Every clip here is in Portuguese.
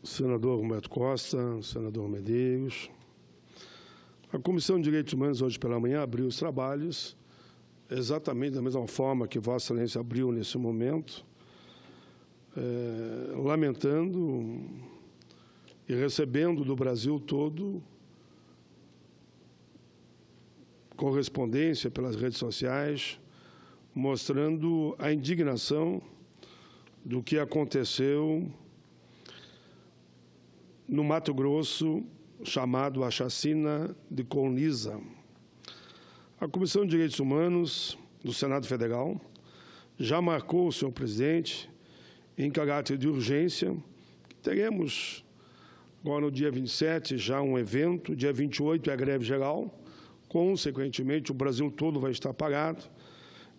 Senador Humberto Costa, senador Medeiros. A Comissão de Direitos Humanos, hoje pela manhã, abriu os trabalhos exatamente da mesma forma que Vossa Excelência abriu nesse momento, lamentando e recebendo do Brasil todo correspondência pelas redes sociais, mostrando a indignação do que aconteceu no Mato Grosso, chamado a chacina de Colniza. A Comissão de Direitos Humanos do Senado Federal já marcou, senhor presidente, em caráter de urgência, que teremos agora no dia 27 já um evento, dia 28 é a greve geral, consequentemente o Brasil todo vai estar parado,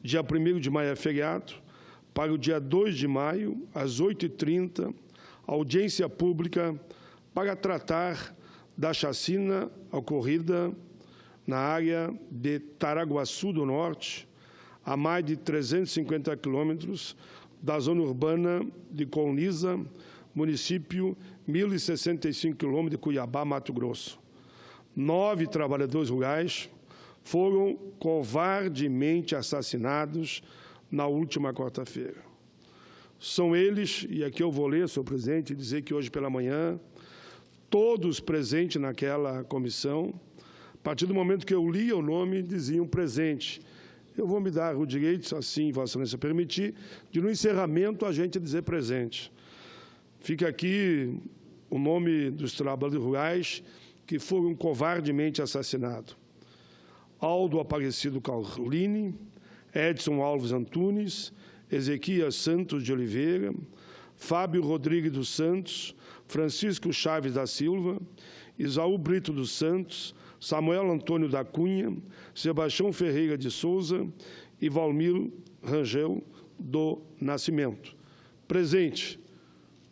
dia 1º de maio é feriado, para o dia 2 de maio, às 8h30, audiência pública para tratar da chacina ocorrida na área de Taraguaçu do Norte, a mais de 350 quilômetros da zona urbana de Colniza, município 1.065 quilômetros de Cuiabá, Mato Grosso. 9 trabalhadores rurais foram covardemente assassinados na última quarta-feira. São eles, e aqui eu vou ler, senhor presidente, dizer que hoje pela manhã, todos presentes naquela comissão, a partir do momento que eu lia o nome, diziam presente. Eu vou me dar o direito, assim Vossa Excelência permitir, de no encerramento a gente dizer presente. Fica aqui o nome dos trabalhadores rurais que foram covardemente assassinados. Aldo Aparecido Carlini, Edson Alves Antunes, Ezequias Santos de Oliveira, Fábio Rodrigues dos Santos, Francisco Chaves da Silva, Isaú Brito dos Santos, Samuel Antônio da Cunha, Sebastião Ferreira de Souza e Valmir Rangel do Nascimento. Presente,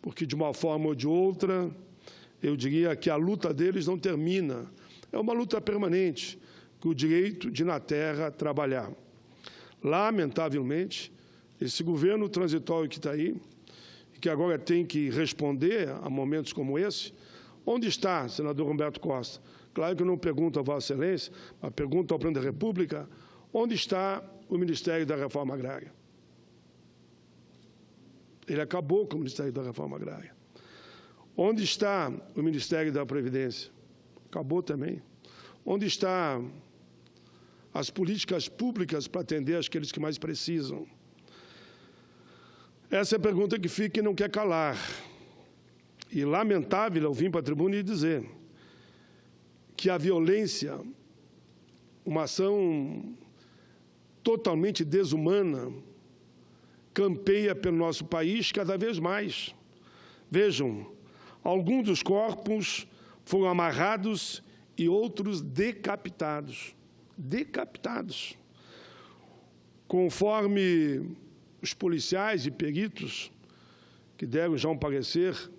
porque de uma forma ou de outra, eu diria que a luta deles não termina. É uma luta permanente, com o direito de na terra trabalhar. Lamentavelmente, esse governo transitório que está aí, que agora tem que responder a momentos como esse, onde está, senador Humberto Costa? Claro que eu não pergunto a Vossa Excelência, mas pergunto ao Presidente da República, onde está o Ministério da Reforma Agrária? Ele acabou com o Ministério da Reforma Agrária. Onde está o Ministério da Previdência? Acabou também. Onde estão as políticas públicas para atender aqueles que mais precisam? Essa é a pergunta que fica e não quer calar. E lamentável eu vim para a tribuna e dizer que a violência, uma ação totalmente desumana, campeia pelo nosso país cada vez mais. Vejam, alguns dos corpos foram amarrados e outros decapitados. Decapitados. Conforme os policiais e peritos que deram já um parecer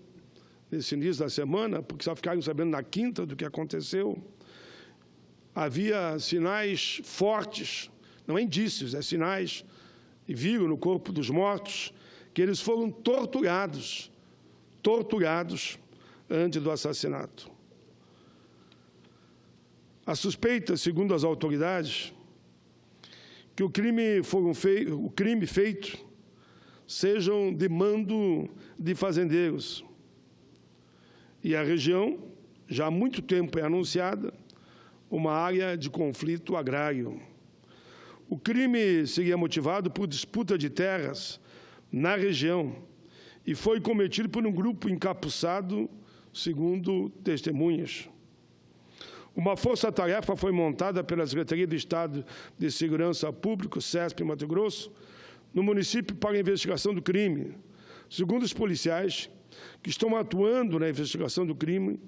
nesse início da semana, porque só ficaram sabendo na quinta do que aconteceu, havia sinais fortes, não é indícios, é sinais, e viram no corpo dos mortos, que eles foram torturados antes do assassinato. A suspeita, segundo as autoridades, que o crime feito sejam de mando de fazendeiros. E a região, já há muito tempo, é anunciada uma área de conflito agrário. O crime seria motivado por disputa de terras na região e foi cometido por um grupo encapuçado, segundo testemunhas. Uma força-tarefa foi montada pela Secretaria de Estado de Segurança Pública, SESP Mato Grosso, no município para a investigação do crime. Segundo os policiais que estão atuando na investigação do crime,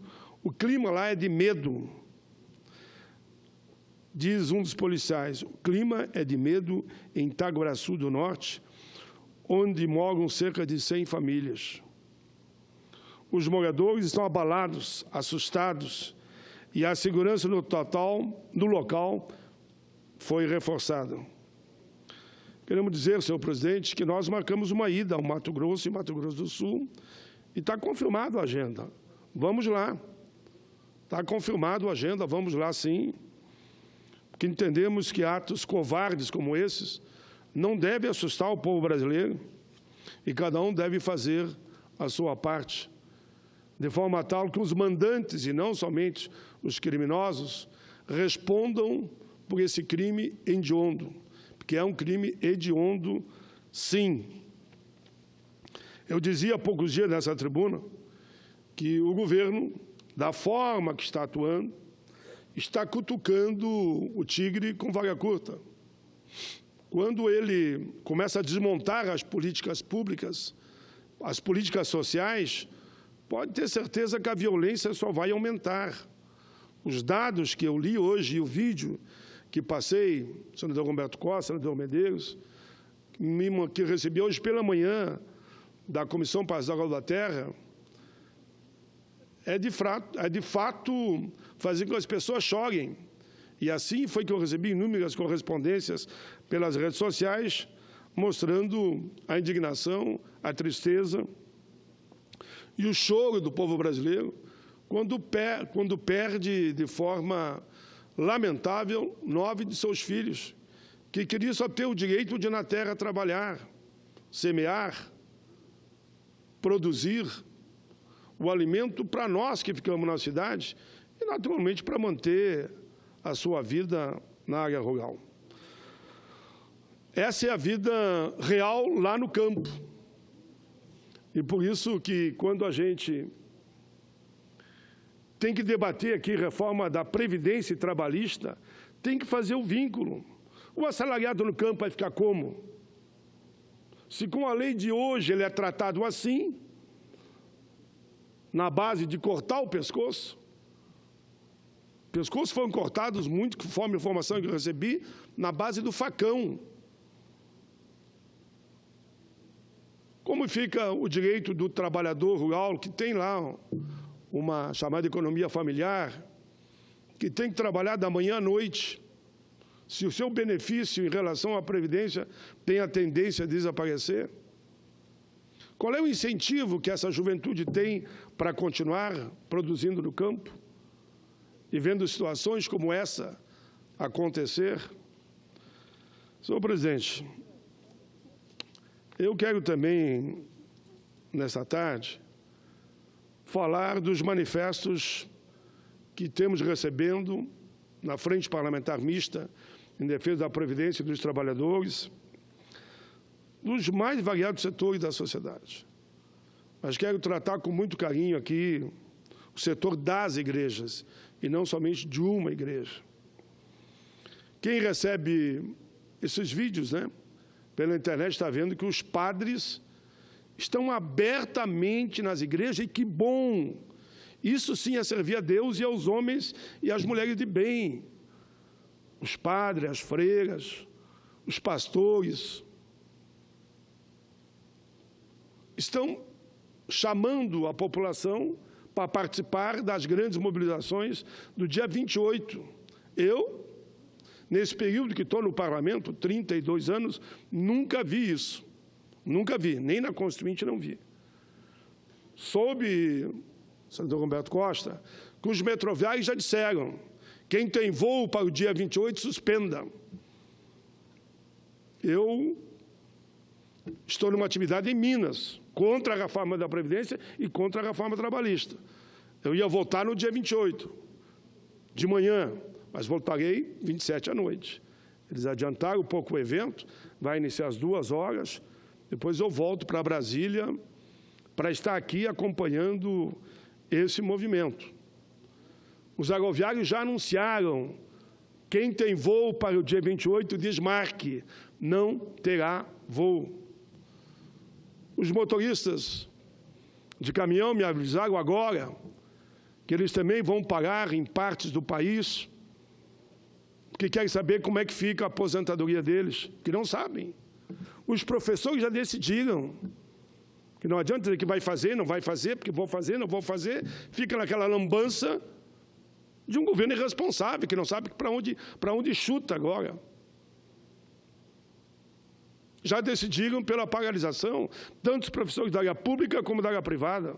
o clima lá é de medo. Diz um dos policiais, o clima é de medo em Itaguaçu do Norte, onde moram cerca de 100 famílias. Os moradores estão abalados, assustados, e a segurança no local foi reforçada. Queremos dizer, senhor presidente, que nós marcamos uma ida ao Mato Grosso e Mato Grosso do Sul E está confirmada a agenda. Vamos lá. Está confirmada a agenda, vamos lá sim. Porque entendemos que atos covardes como esses não devem assustar o povo brasileiro e cada um deve fazer a sua parte, de forma tal que os mandantes, e não somente os criminosos, respondam por esse crime hediondo, porque é um crime hediondo, sim. Eu dizia há poucos dias nessa tribuna que o governo, da forma que está atuando, está cutucando o tigre com vara curta. Quando ele começa a desmontar as políticas públicas, as políticas sociais, pode ter certeza que a violência só vai aumentar. Os dados que eu li hoje e o vídeo que passei, senador Roberto Costa, senador Medeiros, que recebi hoje pela manhã da Comissão para as Águas da Terra, é de fato fazer com que as pessoas chorem. E assim foi que eu recebi inúmeras correspondências pelas redes sociais, mostrando a indignação, a tristeza e o choro do povo brasileiro quando perde de forma lamentável 9 de seus filhos, que queriam só ter o direito de ir na terra trabalhar, semear, produzir o alimento para nós que ficamos na cidade e, naturalmente, para manter a sua vida na área rural. Essa é a vida real lá no campo. E por isso que, quando a gente tem que debater aqui reforma da Previdência Trabalhista, tem que fazer o vínculo. O assalariado no campo vai ficar como? Se com a lei de hoje ele é tratado assim, na base de cortar o pescoço foram cortados muito, conforme a informação que eu recebi, na base do facão. Como fica o direito do trabalhador rural, que tem lá uma chamada economia familiar, que tem que trabalhar da manhã à noite, se o seu benefício em relação à Previdência tem a tendência a desaparecer? Qual é o incentivo que essa juventude tem para continuar produzindo no campo e vendo situações como essa acontecer? Senhor presidente, eu quero também, nessa tarde, falar dos manifestos que temos recebendo na Frente Parlamentar Mista em defesa da Previdência dos trabalhadores, dos mais variados setores da sociedade. Mas quero tratar com muito carinho aqui o setor das igrejas, e não somente de uma igreja. Quem recebe esses vídeos, pela internet, está vendo que os padres estão abertamente nas igrejas, e que bom! Isso sim é servir a Deus e aos homens e às mulheres de bem. Os padres, as freiras, os pastores estão chamando a população para participar das grandes mobilizações do dia 28. Eu, nesse período que estou no parlamento, 32 anos, nunca vi isso. Nunca vi, nem na Constituinte não vi. Soube, senador Roberto Costa, que os metroviários já disseram: quem tem voo para o dia 28, suspenda. Eu estou numa atividade em Minas, contra a reforma da Previdência e contra a reforma trabalhista. Eu ia votar no dia 28, de manhã, mas voltarei 27 à noite. Eles adiantaram um pouco o evento, vai iniciar às 2 horas, depois eu volto para Brasília para estar aqui acompanhando esse movimento. Os aeroviários já anunciaram: quem tem voo para o dia 28, desmarque, não terá voo. Os motoristas de caminhão me avisaram agora que eles também vão parar em partes do país, porque querem saber como é que fica a aposentadoria deles, que não sabem. Os professores já decidiram que não adianta dizer que vai fazer, não vai fazer, porque vou fazer, não vou fazer, fica naquela lambança de um governo irresponsável, que não sabe para onde chuta agora. Já decidiram pela paralisação, tanto os professores da área pública como da área privada.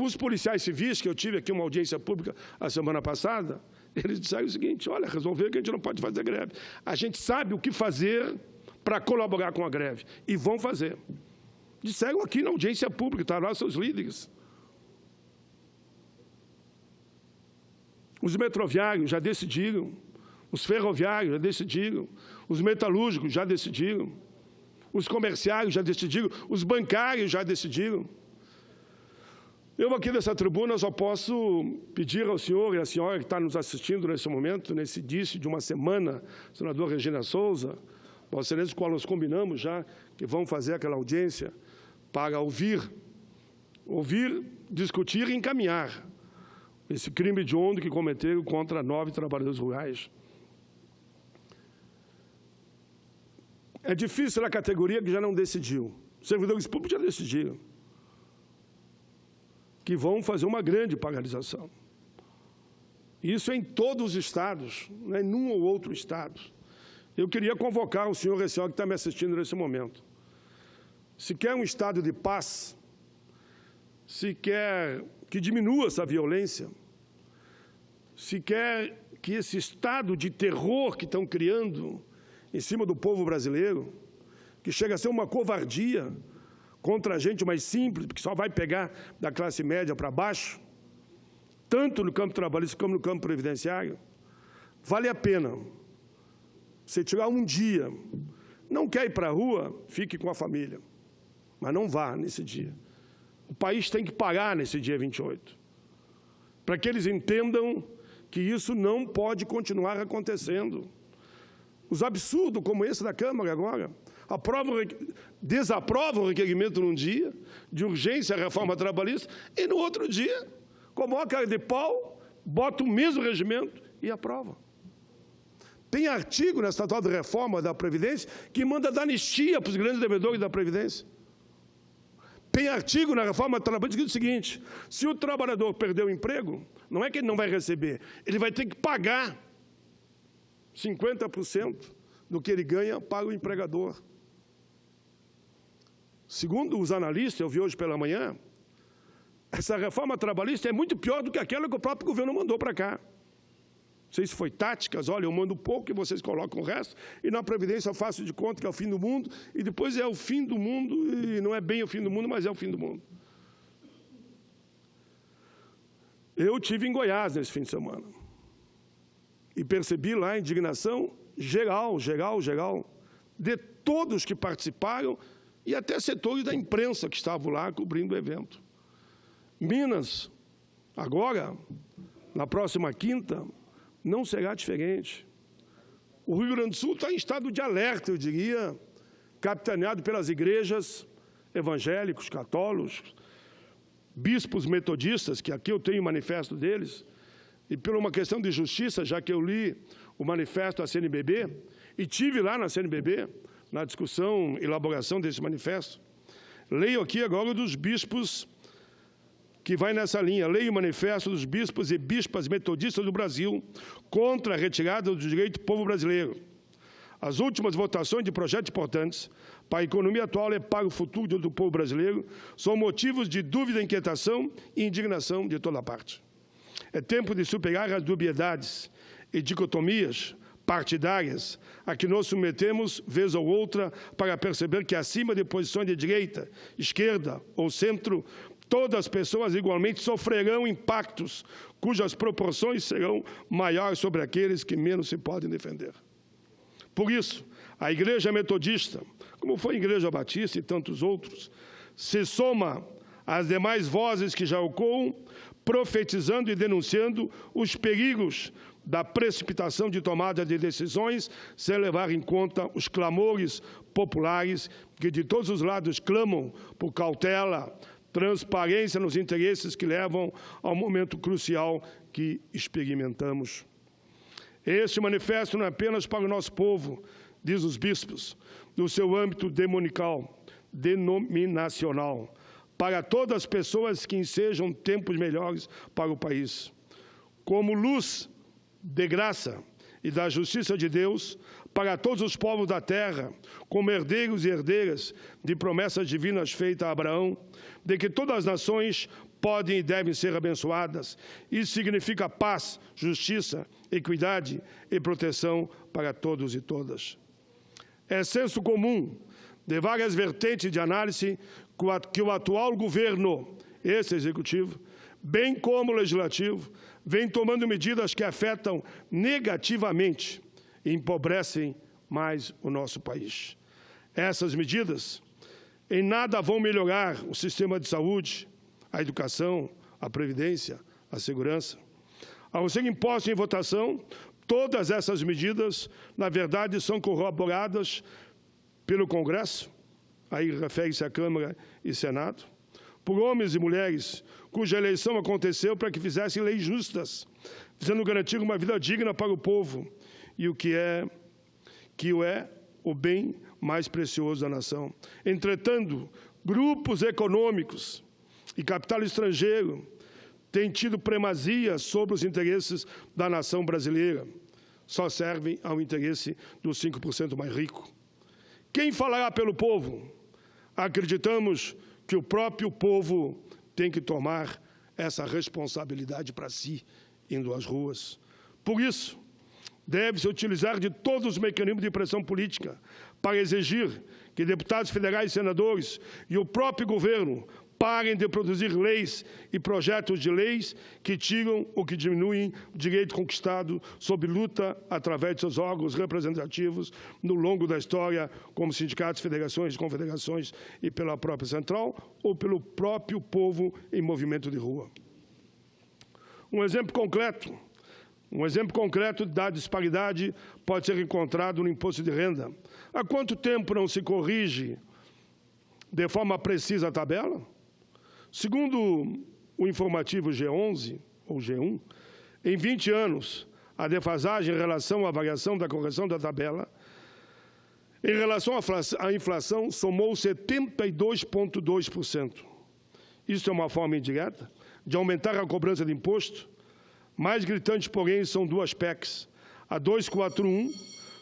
Os policiais civis, que eu tive aqui uma audiência pública a semana passada, eles disseram o seguinte: olha, resolveram que a gente não pode fazer greve. A gente sabe o que fazer para colaborar com a greve, e vão fazer. Disseram aqui na audiência pública, está lá seus líderes. Os metroviários já decidiram, os ferroviários já decidiram, os metalúrgicos já decidiram, os comerciários já decidiram, os bancários já decidiram. Eu aqui dessa tribuna só posso pedir ao senhor e à senhora que está nos assistindo nesse momento, nesse início de uma semana, senador Regina Souza, Vossa Excelência, com qual nós combinamos já que vão fazer aquela audiência para ouvir, discutir e encaminhar esse crime hediondo que cometeram contra 9 trabalhadores rurais. É difícil a categoria que já não decidiu. Os servidores públicos já decidiram que vão fazer uma grande paralisação. Isso em todos os estados, não é em um ou outro estado. Eu queria convocar o senhor e a senhora que está me assistindo nesse momento. Se quer um estado de paz, se quer que diminua essa violência, se quer que esse estado de terror que estão criando em cima do povo brasileiro, que chega a ser uma covardia contra a gente mais simples, que só vai pegar da classe média para baixo, tanto no campo trabalhista como no campo previdenciário, vale a pena você tirar um dia. Não quer ir para a rua, fique com a família, mas não vá nesse dia. O país tem que parar nesse dia 28, para que eles entendam que isso não pode continuar acontecendo. Os absurdos como esse da Câmara agora, desaprovam o requerimento num dia, de urgência à reforma trabalhista, e no outro dia, coloca a cara de pau, bota o mesmo regimento e aprova. Tem artigo nessa tal de reforma da Previdência que manda dar anistia para os grandes devedores da Previdência. Tem artigo na reforma trabalhista que diz o seguinte: se o trabalhador perder o emprego, não é que ele não vai receber, ele vai ter que pagar 50% do que ele ganha para o empregador. Segundo os analistas, eu vi hoje pela manhã, essa reforma trabalhista é muito pior do que aquela que o próprio governo mandou para cá. Não sei se foi táticas, olha, eu mando pouco e vocês colocam o resto, e na Previdência eu faço de conta que é o fim do mundo, e depois é o fim do mundo, e não é bem o fim do mundo, mas é o fim do mundo. Eu estive em Goiás nesse fim de semana, e percebi lá a indignação geral, de todos que participaram, e até setores da imprensa que estavam lá cobrindo o evento. Minas, agora, na próxima quinta, não será diferente. O Rio Grande do Sul está em estado de alerta, eu diria, capitaneado pelas igrejas evangélicos, católicos, bispos metodistas, que aqui eu tenho o manifesto deles, e por uma questão de justiça, já que eu li o manifesto da CNBB, e tive lá na CNBB, na discussão, elaboração desse manifesto, leio aqui agora dos bispos que vai nessa linha. Leio o manifesto dos bispos e bispas metodistas do Brasil contra a retirada do direito do povo brasileiro. As últimas votações de projetos importantes para a economia atual e para o futuro do povo brasileiro são motivos de dúvida, inquietação e indignação de toda parte. É tempo de superar as dubiedades e dicotomias partidárias a que nos submetemos, vez ou outra, para perceber que, acima de posições de direita, esquerda ou centro, todas as pessoas igualmente sofrerão impactos cujas proporções serão maiores sobre aqueles que menos se podem defender. Por isso, a Igreja Metodista, como foi a Igreja Batista e tantos outros, se soma às demais vozes que já ecoam, profetizando e denunciando os perigos da precipitação de tomada de decisões, sem levar em conta os clamores populares que de todos os lados clamam por cautela, transparência nos interesses que levam ao momento crucial que experimentamos. Este manifesto não é apenas para o nosso povo, diz os bispos, no seu âmbito denominacional, para todas as pessoas que ensejam tempos melhores para o país. Como luz de graça e da justiça de Deus, para todos os povos da terra, como herdeiros e herdeiras de promessas divinas feitas a Abraão, de que todas as nações podem e devem ser abençoadas. Isso significa paz, justiça, equidade e proteção para todos e todas. É senso comum de várias vertentes de análise que o atual governo, esse executivo, bem como o legislativo, vem tomando medidas que afetam negativamente e empobrecem mais o nosso país. Essas medidas em nada vão melhorar o sistema de saúde, a educação, a previdência, a segurança. Ao serem postas em votação, todas essas medidas, na verdade, são corroboradas pelo Congresso, aí refere-se à Câmara e Senado, por homens e mulheres cuja eleição aconteceu para que fizessem leis justas, visando garantir uma vida digna para o povo e o que é o bem mais precioso da nação. Entretanto, grupos econômicos e capital estrangeiro têm tido primazia sobre os interesses da nação brasileira. Só servem ao interesse dos 5% mais ricos. Quem falará pelo povo? Acreditamos que o próprio povo tem que tomar essa responsabilidade para si, indo às ruas. Por isso, deve-se utilizar de todos os mecanismos de pressão política para exigir que deputados federais e senadores e o próprio governo parem de produzir leis e projetos de leis que tiram ou que diminuem o direito conquistado sob luta através de seus órgãos representativos no longo da história, como sindicatos, federações, confederações e pela própria central ou pelo próprio povo em movimento de rua. Um exemplo concreto da disparidade pode ser encontrado no imposto de renda. Há quanto tempo não se corrige de forma precisa a tabela? Segundo o informativo G11, ou G1, em 20 anos, a defasagem em relação à variação da correção da tabela, em relação à inflação, somou 72,2%. Isso é uma forma indireta de aumentar a cobrança de imposto. Mais gritantes, porém, são duas PECs. A 241,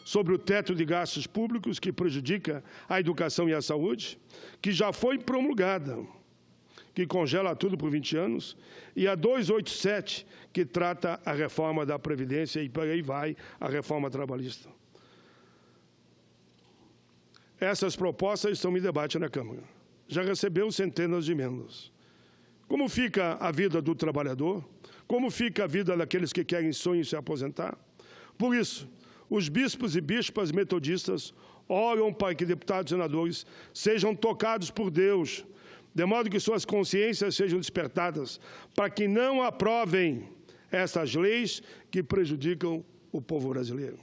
sobre o teto de gastos públicos, que prejudica a educação e a saúde, que já foi promulgada, que congela tudo por 20 anos, e a 287, que trata a reforma da Previdência, e por aí vai a reforma trabalhista. Essas propostas estão em debate na Câmara. Já recebeu centenas de emendas. Como fica a vida do trabalhador? Como fica a vida daqueles que querem sonhar se aposentar? Por isso, os bispos e bispas metodistas oram para que deputados e senadores sejam tocados por Deus, de modo que suas consciências sejam despertadas, para que não aprovem essas leis que prejudicam o povo brasileiro.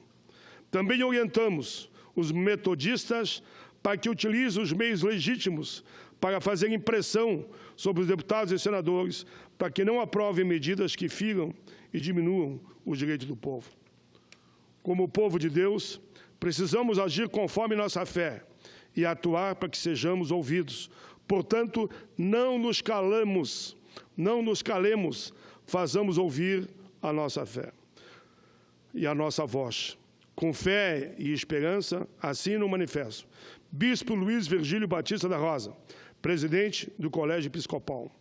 Também orientamos os metodistas para que utilizem os meios legítimos para fazerem pressão sobre os deputados e senadores, para que não aprovem medidas que firam e diminuam os direitos do povo. Como povo de Deus, precisamos agir conforme nossa fé e atuar para que sejamos ouvidos. Portanto, não nos calemos, façamos ouvir a nossa fé e a nossa voz. Com fé e esperança, assina o manifesto. Bispo Luiz Virgílio Batista da Rosa, presidente do Colégio Episcopal.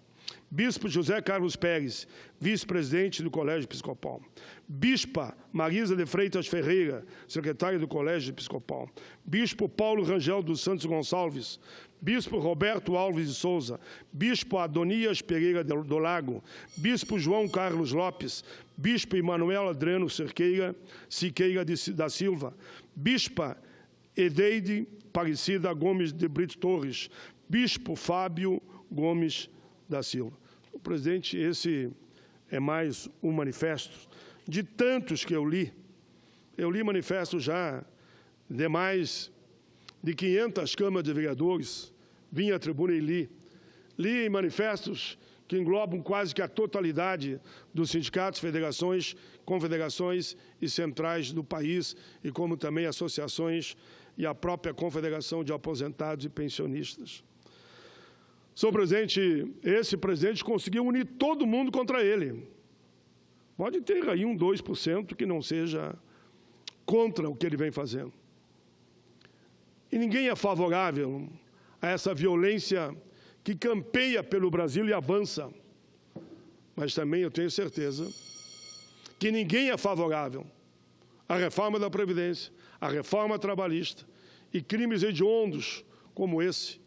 Bispo José Carlos Pérez, vice-presidente do Colégio Episcopal. Bispa Marisa de Freitas Ferreira, secretária do Colégio Episcopal. Bispo Paulo Rangel dos Santos Gonçalves. Bispo Roberto Alves de Souza. Bispo Adonias Pereira do Lago. Bispo João Carlos Lopes. Bispo Emanuel Adriano Siqueira da Silva. Bispa Edeide Aparecida Gomes de Brito Torres. Bispo Fábio Gomes da Silva. O presidente, esse é mais um manifesto de tantos que eu li. Eu li manifestos já de mais de 500 câmaras de vereadores, vim à tribuna e li. Li manifestos que englobam quase que a totalidade dos sindicatos, federações, confederações e centrais do país, e como também associações e a própria Confederação de Aposentados e Pensionistas. Senhor presidente, esse presidente conseguiu unir todo mundo contra ele. Pode ter aí 2% que não seja contra o que ele vem fazendo. E ninguém é favorável a essa violência que campeia pelo Brasil e avança. Mas também eu tenho certeza que ninguém é favorável à reforma da Previdência, à reforma trabalhista e crimes hediondos como esse,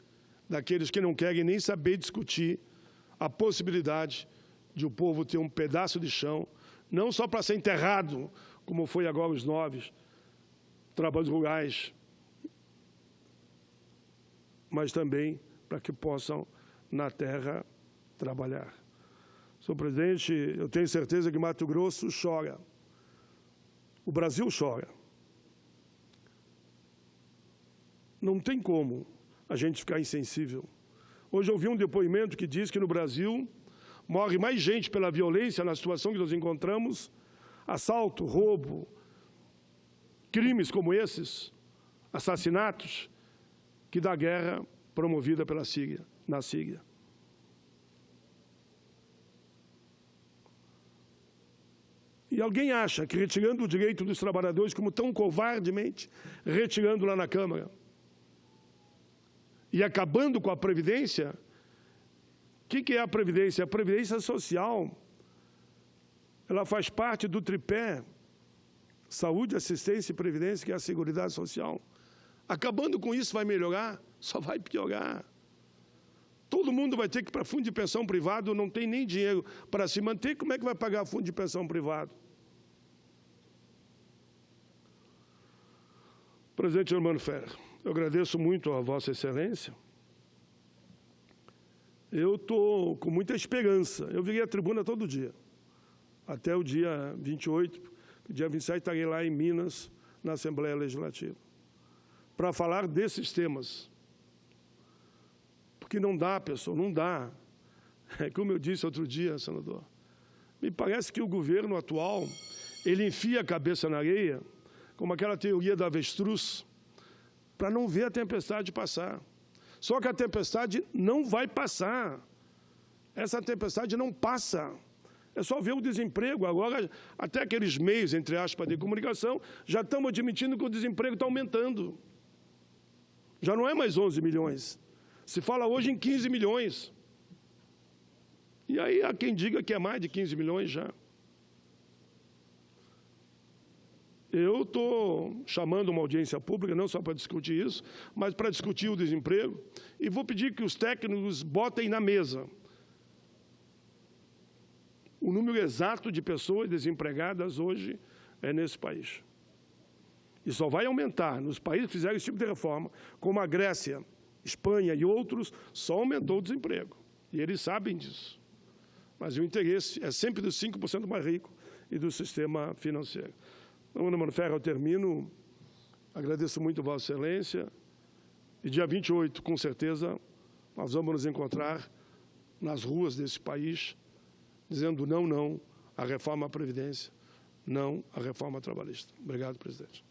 daqueles que não querem nem saber discutir a possibilidade de o povo ter um pedaço de chão, não só para ser enterrado, como foi agora os 9 trabalhos rurais, mas também para que possam, na terra, trabalhar. Senhor presidente, eu tenho certeza que Mato Grosso chora. O Brasil chora. Não tem como a gente ficar insensível. Hoje eu vi um depoimento que diz que no Brasil morre mais gente pela violência na situação que nós encontramos, assalto, roubo, crimes como esses, assassinatos, que da guerra promovida pela Síria, na Síria. E alguém acha que retirando o direito dos trabalhadores, como tão covardemente retirando lá na Câmara, e acabando com a Previdência, o que é a Previdência? A Previdência Social, ela faz parte do tripé saúde, assistência e previdência, que é a Seguridade Social. Acabando com isso vai melhorar? Só vai piorar. Todo mundo vai ter que ir para fundo de pensão privado, não tem nem dinheiro para se manter, como é que vai pagar fundo de pensão privado? Presidente Germano Ferrer, eu agradeço muito a Vossa Excelência. Eu estou com muita esperança. Eu virei à tribuna todo dia, até o dia 28, dia 27 estarei lá em Minas, na Assembleia Legislativa, para falar desses temas. Porque não dá, pessoal, não dá. É como eu disse outro dia, senador, me parece que o governo atual, ele enfia a cabeça na areia, como aquela teoria da avestruz, para não ver a tempestade passar. Só que a tempestade não vai passar. Essa tempestade não passa. É só ver o desemprego. Agora, até aqueles meios, entre aspas, de comunicação, já estão admitindo que o desemprego está aumentando. Já não é mais 11 milhões. Se fala hoje em 15 milhões. E aí há quem diga que é mais de 15 milhões já. Eu estou chamando uma audiência pública, não só para discutir isso, mas para discutir o desemprego, e vou pedir que os técnicos botem na mesa o número exato de pessoas desempregadas hoje nesse país. E só vai aumentar nos países que fizeram esse tipo de reforma, como a Grécia, Espanha e outros, só aumentou o desemprego. E eles sabem disso. Mas o interesse é sempre dos 5% mais ricos e do sistema financeiro. Então, Germano Ferrer, eu termino. Agradeço muito a Vossa Excelência. E dia 28, com certeza, nós vamos nos encontrar nas ruas desse país, dizendo não à reforma à Previdência, não à reforma trabalhista. Obrigado, presidente.